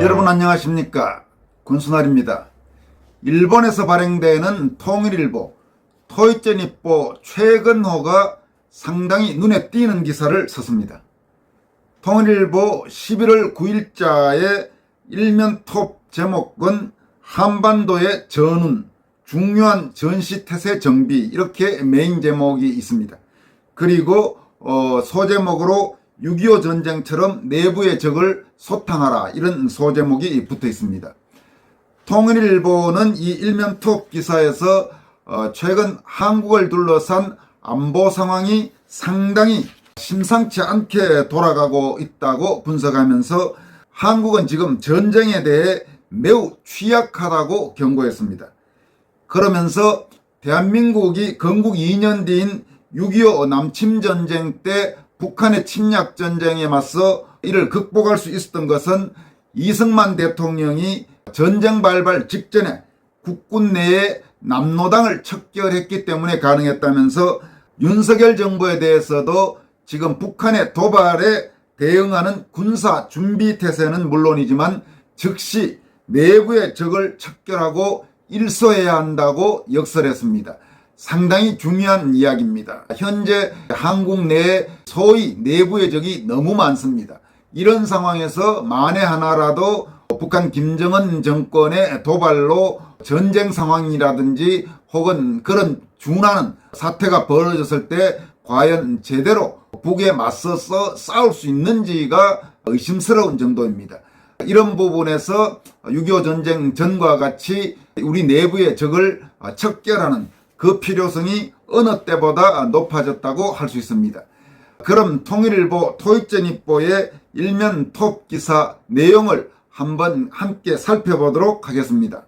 여러분 안녕하십니까? 군수날입니다. 일본에서 발행되는 통일일보, 토이치 니포 최근호가 상당히 눈에 띄는 기사를 썼습니다. 통일일보 11월 9일자의 일면 톱 제목은 한반도의 전운, 중요한 전시태세 정비, 이렇게 메인 제목이 있습니다. 그리고 소제목으로 6.25 전쟁처럼 내부의 적을 소탕하라, 이런 소제목이 붙어 있습니다. 통일일보는 이 일면 톱 기사에서 최근 한국을 둘러싼 안보 상황이 상당히 심상치 않게 돌아가고 있다고 분석하면서 한국은 지금 전쟁에 대해 매우 취약하다고 경고했습니다. 그러면서 대한민국이 건국 2년 뒤인 6.25 남침전쟁 때 북한의 침략전쟁에 맞서 이를 극복할 수 있었던 것은 이승만 대통령이 전쟁 발발 직전에 국군 내에 남노당을 척결했기 때문에 가능했다면서 윤석열 정부에 대해서도 지금 북한의 도발에 대응하는 군사 준비 태세는 물론이지만 즉시 내부의 적을 척결하고 일소해야 한다고 역설했습니다. 상당히 중요한 이야기입니다. 현재 한국 내에 소위 내부의 적이 너무 많습니다. 이런 상황에서 만에 하나라도 북한 김정은 정권의 도발로 전쟁 상황이라든지 혹은 그런 준하는 사태가 벌어졌을 때 과연 제대로 북에 맞서서 싸울 수 있는지가 의심스러운 정도입니다. 이런 부분에서 6.25 전쟁 전과 같이 우리 내부의 적을 척결하는 그 필요성이 어느 때보다 높아졌다고 할 수 있습니다. 그럼 통일일보 토이치 니포의 일면 톱 기사 내용을 한번 함께 살펴보도록 하겠습니다.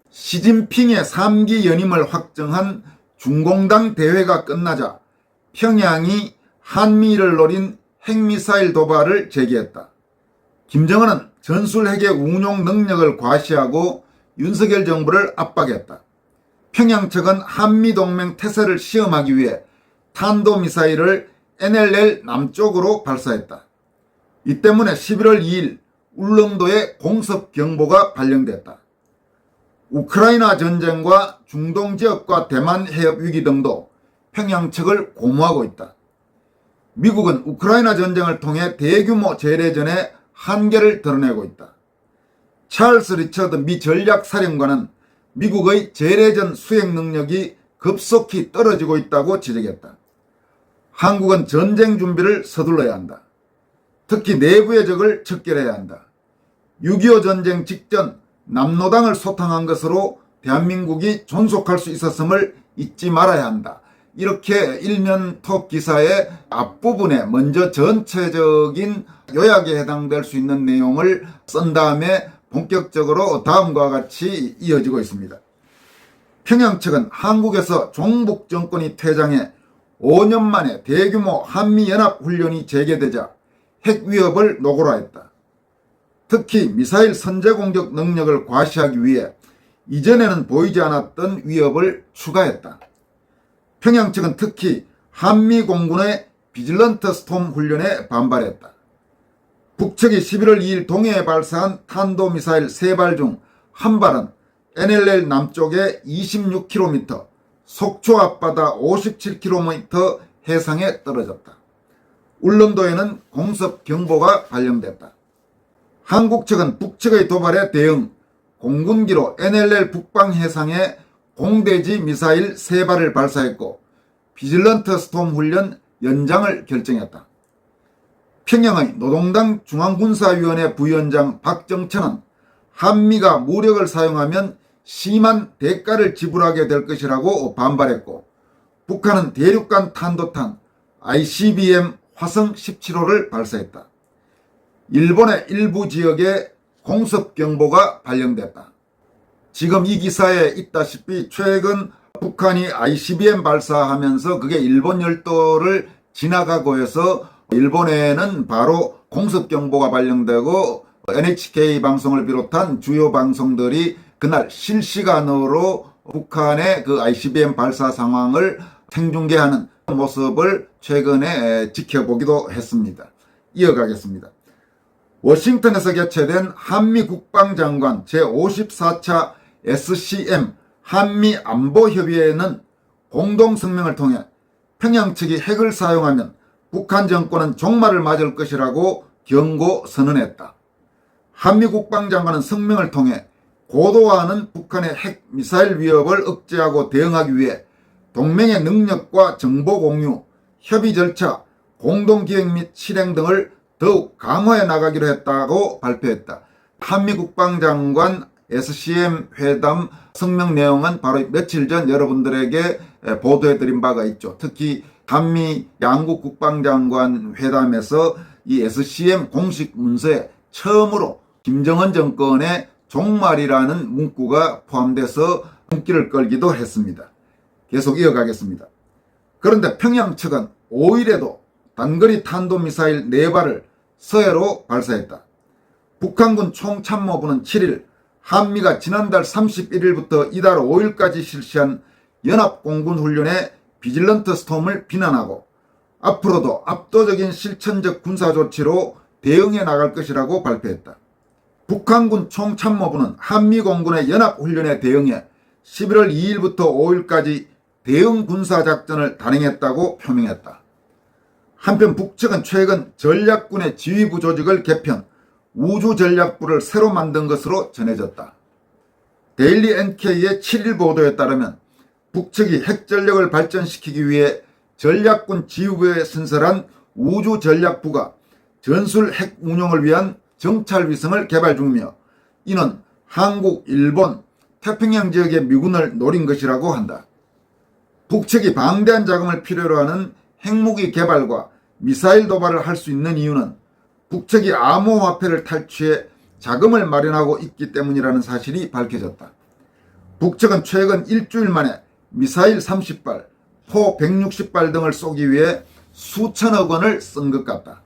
시진핑의 3기 연임을 확정한 중공당 대회가 끝나자 평양이 한미를 노린 핵미사일 도발을 제기했다. 김정은은 전술핵의 운용 능력을 과시하고 윤석열 정부를 압박했다. 평양 측은 한미동맹 태세를 시험하기 위해 탄도미사일을 NLL 남쪽으로 발사했다. 이 때문에 11월 2일 울릉도에 공습경보가 발령됐다. 우크라이나 전쟁과 중동 지역과 대만 해협 위기 등도 평양 측을 고무하고 있다. 미국은 우크라이나 전쟁을 통해 대규모 재래전의 한계를 드러내고 있다. 찰스 리처드 미 전략사령관은 미국의 재래전 수행 능력이 급속히 떨어지고 있다고 지적했다. 한국은 전쟁 준비를 서둘러야 한다. 특히 내부의 적을 척결해야 한다. 6.25 전쟁 직전 남노당을 소탕한 것으로 대한민국이 존속할 수 있었음을 잊지 말아야 한다. 이렇게 일면 톱 기사의 앞부분에 먼저 전체적인 요약에 해당될 수 있는 내용을 쓴 다음에 본격적으로 다음과 같이 이어지고 있습니다. 평양 측은 한국에서 종북 정권이 퇴장해 5년 만에 대규모 한미연합훈련이 재개되자 핵 위협을 노골화했다. 특히 미사일 선제 공격 능력을 과시하기 위해 이전에는 보이지 않았던 위협을 추가했다. 평양 측은 특히 한미 공군의 비질런트 스톰 훈련에 반발했다. 북측이 11월 2일 동해에 발사한 탄도미사일 3발 중 한 발은 NLL 남쪽에 26km, 속초 앞바다 57km 해상에 떨어졌다. 울릉도에는 공습경보가 발령됐다. 한국 측은 북측의 도발에 대응, 공군기로 NLL 북방 해상에 공대지 미사일 3발을 발사했고 비질런트 스톰 훈련 연장을 결정했다. 평양의 노동당 중앙군사위원회 부위원장 박정천은 한미가 무력을 사용하면 심한 대가를 지불하게 될 것이라고 반발했고 북한은 대륙간 탄도탄 ICBM 화성 17호를 발사했다. 일본의 일부 지역에 공습경보가 발령됐다. 지금 이 기사에 있다시피 최근 북한이 ICBM 발사하면서 그게 일본 열도를 지나가고 해서 일본에는 바로 공습경보가 발령되고 NHK 방송을 비롯한 주요 방송들이 그날 실시간으로 북한의 그 ICBM 발사 상황을 생중계하는 모습을 최근에 지켜보기도 했습니다. 이어가겠습니다. 워싱턴에서 개최된 한미국방장관 제54차 SCM 한미안보협의회는 공동성명을 통해 평양 측이 핵을 사용하면 북한 정권은 종말을 맞을 것이라고 경고 선언했다. 한미국방장관은 성명을 통해 고도화하는 북한의 핵 미사일 위협을 억제하고 대응하기 위해 동맹의 능력과 정보 공유, 협의 절차, 공동기획 및 실행 등을 더욱 강화해 나가기로 했다고 발표했다. 한미국방장관 SCM 회담 성명 내용은 바로 며칠 전 여러분들에게 보도해드린 바가 있죠. 특히 한미 양국 국방장관 회담에서 이 SCM 공식 문서에 처음으로 김정은 정권의 종말이라는 문구가 포함돼서 눈길을 끌기도 했습니다. 계속 이어가겠습니다. 그런데 평양 측은 5일에도 단거리 탄도미사일 4발을 서해로 발사했다. 북한군 총참모부는 7일 한미가 지난달 31일부터 이달 5일까지 실시한 연합공군훈련의 비질런트 스톰을 비난하고 앞으로도 압도적인 실천적 군사조치로 대응해 나갈 것이라고 발표했다. 북한군 총참모부는 한미공군의 연합훈련에 대응해 11월 2일부터 5일까지 대응 군사작전을 단행했다고 표명했다. 한편 북측은 최근 전략군의 지휘부 조직을 개편, 우주전략부를 새로 만든 것으로 전해졌다. 데일리 NK의 7일 보도에 따르면 북측이 핵전력을 발전시키기 위해 전략군 지휘부에 신설한 우주전략부가 전술 핵 운용을 위한 정찰위성을 개발 중이며 이는 한국, 일본, 태평양 지역의 미군을 노린 것이라고 한다. 북측이 방대한 자금을 필요로 하는 핵무기 개발과 미사일 도발을 할 수 있는 이유는 북측이 암호화폐를 탈취해 자금을 마련하고 있기 때문이라는 사실이 밝혀졌다. 북측은 최근 일주일 만에 미사일 30발, 포 160발 등을 쏘기 위해 수천억 원을 쓴 것 같다.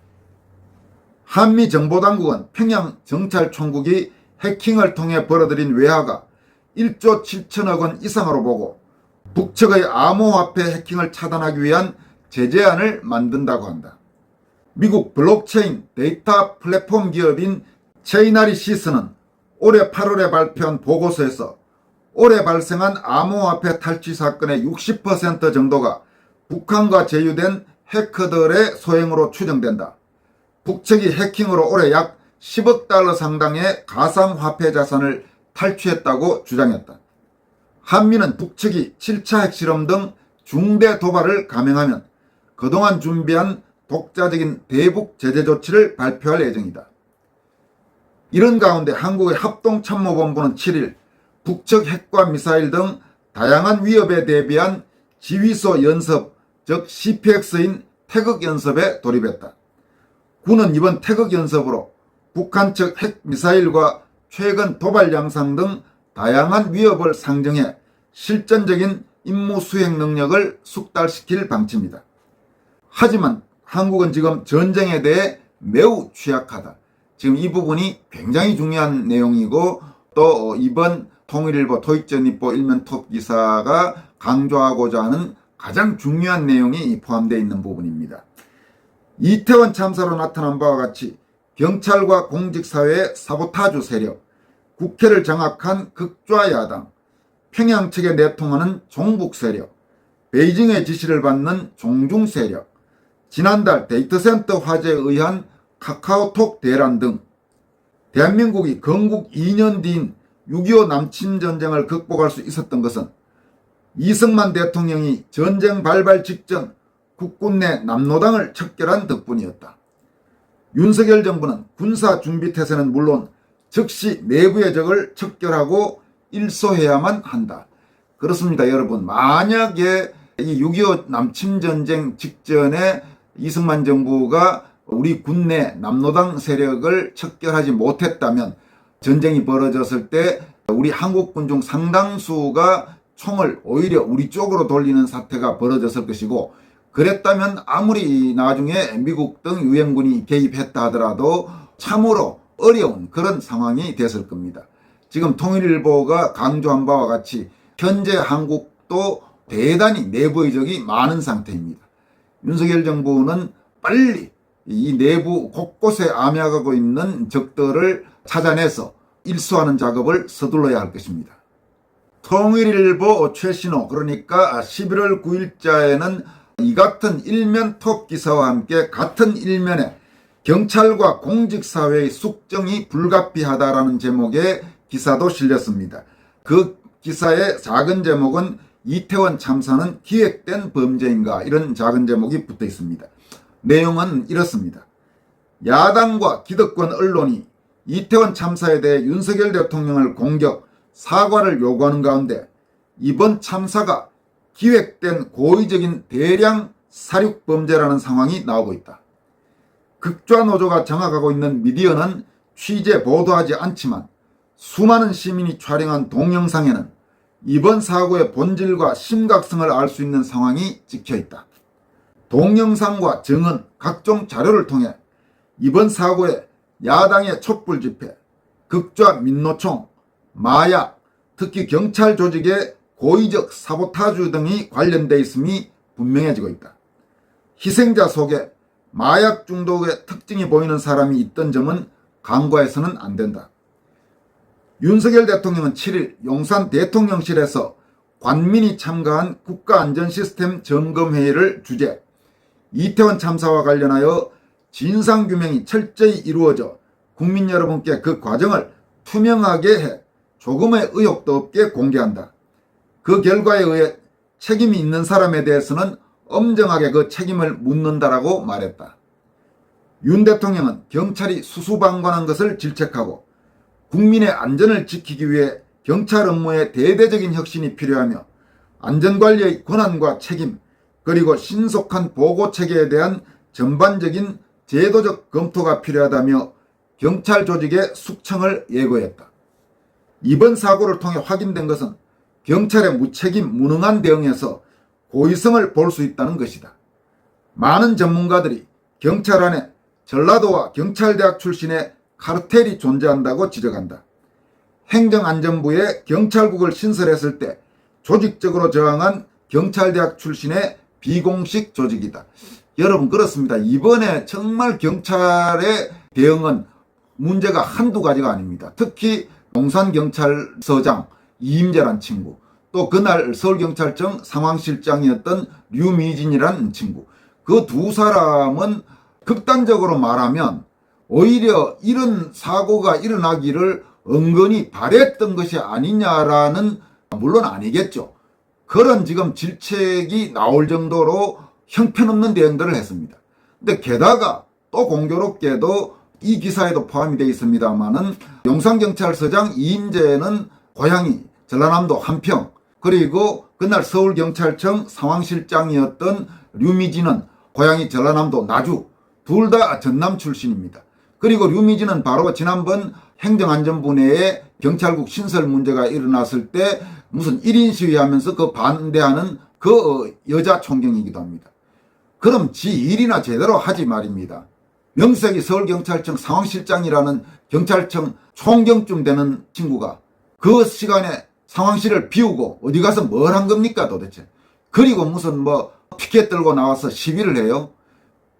한미정보당국은 평양 정찰총국이 해킹을 통해 벌어들인 외화가 1조 7천억 원 이상으로 보고 북측의 암호화폐 해킹을 차단하기 위한 제재안을 만든다고 한다. 미국 블록체인 데이터 플랫폼 기업인 체이나리시스는 올해 8월에 발표한 보고서에서 올해 발생한 암호화폐 탈취 사건의 60% 정도가 북한과 제휴된 해커들의 소행으로 추정된다. 북측이 해킹으로 올해 약 10억 달러 상당의 가상화폐 자산을 탈취했다고 주장했다. 한미는 북측이 7차 핵실험 등 중대 도발을 감행하면 그동안 준비한 독자적인 대북 제재 조치를 발표할 예정이다. 이런 가운데 한국의 합동참모본부는 7일 북측 핵과 미사일 등 다양한 위협에 대비한 지휘소 연습, 즉 CPX인 태극 연습에 돌입했다. 군은 이번 태극 연습으로 북한 측 핵 미사일과 최근 도발 양상 등 다양한 위협을 상정해 실전적인 임무 수행 능력을 숙달시킬 방침이다. 하지만 한국은 지금 전쟁에 대해 매우 취약하다. 지금 이 부분이 굉장히 중요한 내용이고 또 이번 통일일보 토익전입보 일면 톱 기사가 강조하고자 하는 가장 중요한 내용이 포함되어 있는 부분입니다. 이태원 참사로 나타난 바와 같이 경찰과 공직사회의 사보타주 세력, 국회를 장악한 극좌 야당, 평양 측에 내통하는 종북 세력, 베이징의 지시를 받는 종중 세력, 지난달 데이터센터 화재에 의한 카카오톡 대란 등 대한민국이 건국 2년 뒤인 6.25 남침 전쟁을 극복할 수 있었던 것은 이승만 대통령이 전쟁 발발 직전 국군 내 남로당을 척결한 덕분이었다. 윤석열 정부는 군사준비태세는 물론 즉시 내부의 적을 척결하고 일소해야만 한다. 그렇습니다, 여러분. 만약에 이 6.25 남침전쟁 직전에 이승만 정부가 우리 군내 남로당 세력을 척결하지 못했다면 전쟁이 벌어졌을 때 우리 한국군 중 상당수가 총을 오히려 우리 쪽으로 돌리는 사태가 벌어졌을 것이고 그랬다면 아무리 나중에 미국 등 유엔군이 개입했다 하더라도 참으로 어려운 그런 상황이 됐을 겁니다. 지금 통일일보가 강조한 바와 같이 현재 한국도 대단히 내부의 적이 많은 상태입니다. 윤석열 정부는 빨리 이 내부 곳곳에 암약하고 있는 적들을 찾아내서 일수하는 작업을 서둘러야 할 것입니다. 통일일보 최신호, 그러니까 11월 9일자에는 이 같은 일면 톱 기사와 함께 같은 일면에 경찰과 공직사회의 숙정이 불가피하다라는 제목의 기사도 실렸습니다. 그 기사의 작은 제목은 이태원 참사는 기획된 범죄인가, 이런 작은 제목이 붙어 있습니다. 내용은 이렇습니다. 야당과 기득권 언론이 이태원 참사에 대해 윤석열 대통령을 공격, 사과를 요구하는 가운데 이번 참사가 기획된 고의적인 대량 살육범죄라는 상황이 나오고 있다. 극좌 노조가 장악하고 있는 미디어는 취재 보도하지 않지만 수많은 시민이 촬영한 동영상에는 이번 사고의 본질과 심각성을 알 수 있는 상황이 찍혀있다. 동영상과 증언, 각종 자료를 통해 이번 사고에 야당의 촛불 집회, 극좌 민노총, 마약, 특히 경찰 조직의 고의적 사보타주 등이 관련돼 있음이 분명해지고 있다. 희생자 속에 마약 중독의 특징이 보이는 사람이 있던 점은 간과해서는 안 된다. 윤석열 대통령은 7일 용산 대통령실에서 관민이 참가한 국가안전시스템 점검회의를 주재, 이태원 참사와 관련하여 진상규명이 철저히 이루어져 국민 여러분께 그 과정을 투명하게 해 조금의 의혹도 없게 공개한다. 그 결과에 의해 책임이 있는 사람에 대해서는 엄정하게 그 책임을 묻는다라고 말했다. 윤 대통령은 경찰이 수수방관한 것을 질책하고 국민의 안전을 지키기 위해 경찰 업무에 대대적인 혁신이 필요하며 안전관리의 권한과 책임, 그리고 신속한 보고체계에 대한 전반적인 제도적 검토가 필요하다며 경찰 조직의 숙청을 예고했다. 이번 사고를 통해 확인된 것은 경찰의 무책임, 무능한 대응에서 고의성을 볼 수 있다는 것이다. 많은 전문가들이 경찰 안에 전라도와 경찰대학 출신의 카르텔이 존재한다고 지적한다. 행정안전부에 경찰국을 신설했을 때 조직적으로 저항한 경찰대학 출신의 비공식 조직이다. 여러분, 그렇습니다. 이번에 정말 경찰의 대응은 문제가 한두 가지가 아닙니다. 특히 용산경찰서장 이임재란 친구, 또 그날 서울경찰청 상황실장이었던 류미진이라는 친구, 그 두 사람은 극단적으로 말하면 오히려 이런 사고가 일어나기를 은근히 바랬던 것이 아니냐라는, 물론 아니겠죠. 그런 지금 질책이 나올 정도로 형편없는 대응들을 했습니다. 근데 게다가 또 공교롭게도 이 기사에도 포함이 되어 있습니다만은 용산경찰서장 이임재는 고향이 전라남도 한평, 그리고 그날 서울경찰청 상황실장이었던 류미진은 고향이 전라남도 나주, 둘 다 전남 출신입니다. 그리고 류미진은 바로 지난번 행정안전부 내에 경찰국 신설 문제가 일어났을 때 무슨 1인 시위하면서 그 반대하는 그 여자 총경이기도 합니다. 그럼 지 일이나 제대로 하지 말입니다. 명색이 서울경찰청 상황실장이라는 경찰청 총경쯤 되는 친구가 그 시간에 상황실을 비우고 어디 가서 뭘 한 겁니까 도대체. 그리고 무슨 뭐 피켓 들고 나와서 시위를 해요.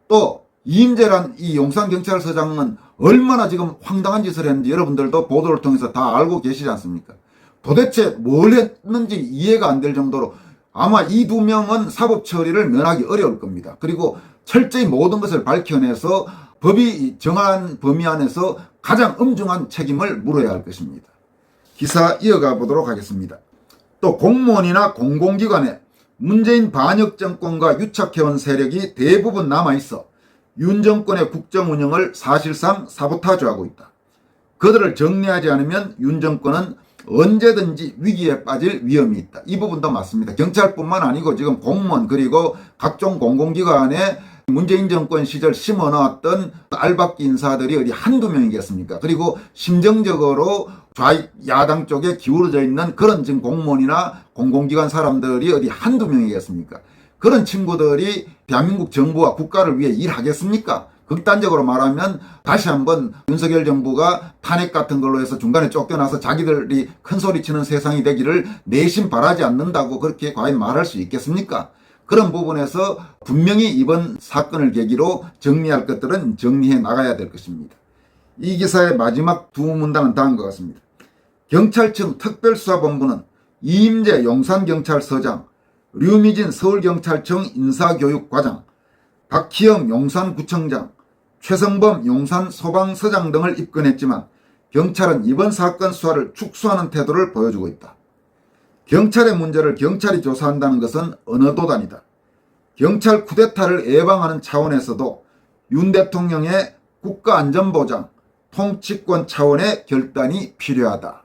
또 이임재란 이 용산경찰서장은 얼마나 지금 황당한 짓을 했는지 여러분들도 보도를 통해서 다 알고 계시지 않습니까? 도대체 뭘 했는지 이해가 안 될 정도로 아마 이 두 명은 사법 처리를 면하기 어려울 겁니다. 그리고 철저히 모든 것을 밝혀내서 법이 정한 범위 안에서 가장 엄중한 책임을 물어야 할 것입니다. 기사 이어가 보도록 하겠습니다. 또 공무원이나 공공기관에 문재인 반역 정권과 유착해온 세력이 대부분 남아있어 윤 정권의 국정 운영을 사실상 사보타주하고 있다. 그들을 정리하지 않으면 윤 정권은 언제든지 위기에 빠질 위험이 있다. 이 부분도 맞습니다. 경찰뿐만 아니고 지금 공무원, 그리고 각종 공공기관에 문재인 정권 시절 심어놨던 알박기 인사들이 어디 한두 명이겠습니까? 그리고 심정적으로 좌야당 쪽에 기울어져 있는 그런 지금 공무원이나 공공기관 사람들이 어디 한두 명이겠습니까? 그런 친구들이 대한민국 정부와 국가를 위해 일하겠습니까? 극단적으로 말하면 다시 한번 윤석열 정부가 탄핵 같은 걸로 해서 중간에 쫓겨나서 자기들이 큰소리 치는 세상이 되기를 내심 바라지 않는다고 그렇게 과연 말할 수 있겠습니까? 그런 부분에서 분명히 이번 사건을 계기로 정리할 것들은 정리해 나가야 될 것입니다. 이 기사의 마지막 두 문단은 다음과 같습니다. 경찰청 특별수사본부는 이임재 용산경찰서장, 류미진 서울경찰청 인사교육과장, 박희영 용산구청장, 최성범 용산소방서장 등을 입건했지만 경찰은 이번 사건 수사를 축소하는 태도를 보여주고 있다. 경찰의 문제를 경찰이 조사한다는 것은 어느 도단이다. 경찰 쿠데타를 예방하는 차원에서도 윤 대통령의 국가안전보장, 통치권 차원의 결단이 필요하다.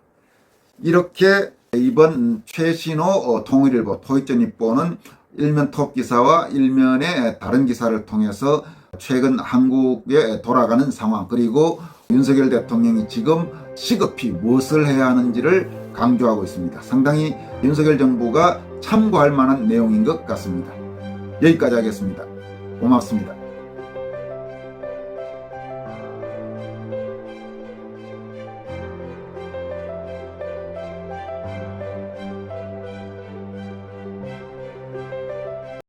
이렇게 이번 최신호 통일일보 토익전입보는 일면 톱 기사와 일면의 다른 기사를 통해서 최근 한국에 돌아가는 상황, 그리고 윤석열 대통령이 지금 시급히 무엇을 해야 하는지를 강조하고 있습니다. 상당히 윤석열 정부가 참고할 만한 내용인 것 같습니다. 여기까지 하겠습니다. 고맙습니다.